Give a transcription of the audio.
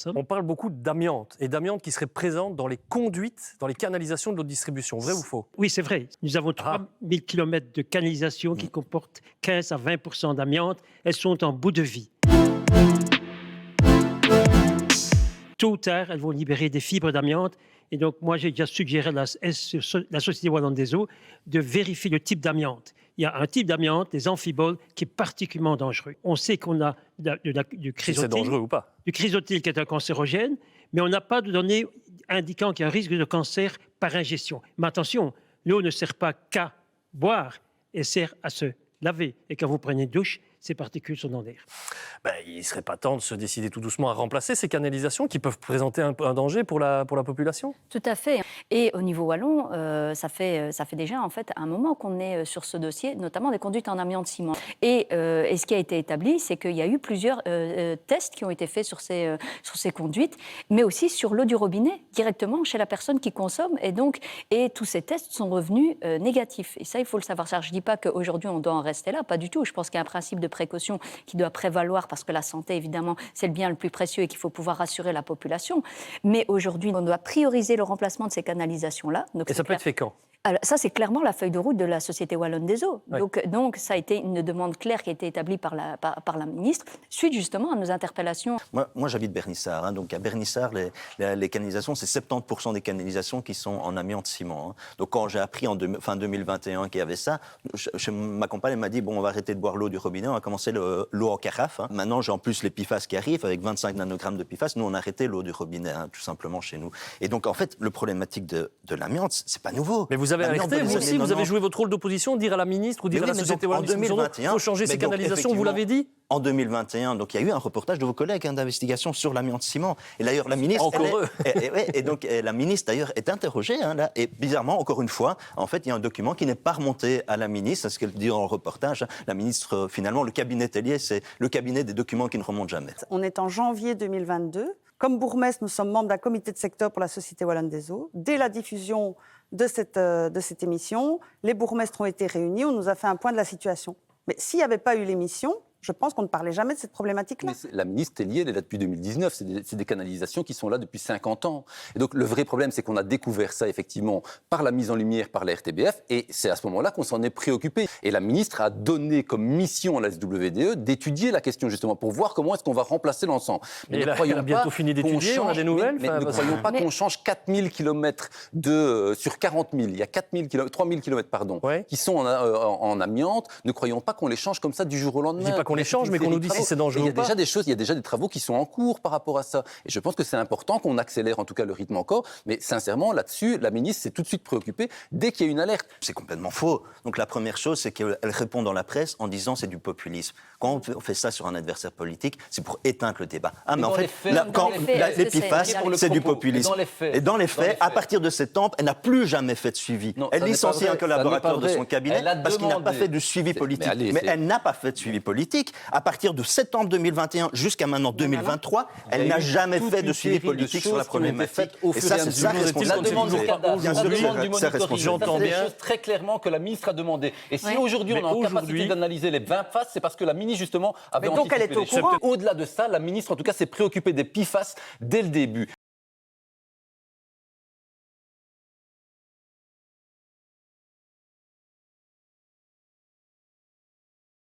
personnes. On parle beaucoup d'amiante, et d'amiante qui serait présente dans les conduites, dans les canalisations de l'eau de distribution. Vrai ou faux? Oui, c'est vrai. Nous avons 3000 km de canalisation qui comportent 15 à 20% d'amiante. Elles sont en bout de vie. Tôt ou tard, elles vont libérer des fibres d'amiante. Et donc, moi, j'ai déjà suggéré à la Société Wallonne des Eaux de vérifier le type d'amiante. Il y a un type d'amiante, les amphiboles, qui est particulièrement dangereux. On sait qu'on a du chrysotile. C'est dangereux ou pas? Du chrysotile qui est un cancérogène, mais on n'a pas de données indiquant qu'il y a un risque de cancer par ingestion. Mais attention, l'eau ne sert pas qu'à boire, elle sert à se laver. Et quand vous prenez une douche, ces particules sont dans l'air. Il ne serait pas temps de se décider tout doucement à remplacer ces canalisations qui peuvent présenter un danger pour la population? Tout à fait. Et au niveau wallon, ça fait déjà en fait un moment qu'on est sur ce dossier, notamment des conduites en amiante ciment. Et ce qui a été établi, c'est qu'il y a eu plusieurs tests qui ont été faits sur ces conduites, mais aussi sur l'eau du robinet, directement chez la personne qui consomme. Et tous ces tests sont revenus négatifs. Et ça, il faut le savoir. Je ne dis pas qu'aujourd'hui, on doit en rester là, pas du tout. Je pense qu'il y a un principe de précaution qui doit prévaloir parce que la santé, évidemment, c'est le bien le plus précieux et qu'il faut pouvoir rassurer la population. Mais aujourd'hui, on doit prioriser le remplacement de ces canalisations-là. Et ça peut être fait quand? Alors, ça, c'est clairement la feuille de route de la Société Wallonne des Eaux. Ouais. Donc, ça a été une demande claire qui a été établie par la ministre, suite justement à nos interpellations. Moi j'habite Bernissart. Donc, à Bernissart, les canalisations, c'est 70% des canalisations qui sont en amiante ciment. Donc, quand j'ai appris fin 2021 qu'il y avait ça, ma compagne m'a dit, bon, on va arrêter de boire l'eau du robinet, on va commencer l'eau en carafe. Maintenant, j'ai en plus les PFAS qui arrivent, avec 25 nanogrammes de PFAS. Nous, on a arrêté l'eau du robinet, tout simplement, chez nous. Et donc, en fait, le problématique de l'amiante, c'est pas nouveau. Mais vous avez alerté, vous aussi, vous avez joué votre rôle d'opposition, dire à la ministre ou dire à la Société Wallonne des Eaux, il faut changer ces canalisations, vous l'avez dit? En 2021, donc il y a eu un reportage de vos collègues d'investigation sur l'amiante ciment. Et d'ailleurs, la ministre, la ministre d'ailleurs est interrogée là. Et bizarrement, encore une fois, en fait, il y a un document qui n'est pas remonté à la ministre. C'est ce qu'elle dit dans le reportage. La ministre, finalement, le cabinet Tellier, c'est le cabinet des documents qui ne remontent jamais. On est en janvier 2022. Comme bourgmestre, nous sommes membres d'un comité de secteur pour la Société Wallonne des Eaux. Dès la diffusion de cette émission, les bourgmestres ont été réunis. On nous a fait un point de la situation. Mais s'il n'y avait pas eu l'émission, je pense qu'on ne parlait jamais de cette problématique-là. Mais la ministre Tellier, elle est là depuis 2019. C'est des canalisations qui sont là depuis 50 ans. Et donc, le vrai problème, c'est qu'on a découvert ça, effectivement, par la mise en lumière par la RTBF. Et c'est à ce moment-là qu'on s'en est préoccupé. Et la ministre a donné comme mission à la SWDE d'étudier la question, justement, pour voir comment est-ce qu'on va remplacer l'ensemble. Mais elle a bientôt fini d'étudier, on a des nouvelles. Mais ne croyons pas qu'on change 4000 km sur 40 000. Il y a 3000 km, qui sont en amiante. Ne croyons pas qu'on les change comme ça du jour au lendemain. Je dis pas qu'on les change, mais qu'on nous dise si c'est dangereux ou pas. Il y a déjà des travaux qui sont en cours par rapport à ça. Et je pense que c'est important qu'on accélère en tout cas le rythme encore. Mais sincèrement, là-dessus, la ministre s'est tout de suite préoccupée dès qu'il y a une alerte. C'est complètement faux. Donc la première chose, c'est qu'elle répond dans la presse en disant c'est du populisme. Quand on fait ça sur un adversaire politique, c'est pour éteindre le débat. Mais en fait, les PFAS, c'est du populisme. Et dans les faits, à partir de septembre, elle n'a plus jamais fait de suivi. Elle licencie un collaborateur de son cabinet parce qu'il n'a pas fait de suivi politique. Mais elle n'a pas fait de suivi politique. À partir de septembre 2021 jusqu'à maintenant 2023, elle n'a jamais fait de suivi politique sur la problématique. Et ça, c'est sa responsabilité. La demande du monitoring, j'entends bien. C'est des choses très clairement que la ministre a demandé. Et si aujourd'hui on est en capacité d'analyser les 20 faces, c'est parce que la ministre justement avait anticipé les choses. Au-delà de ça, la ministre en tout cas s'est préoccupée des PFAS dès le début.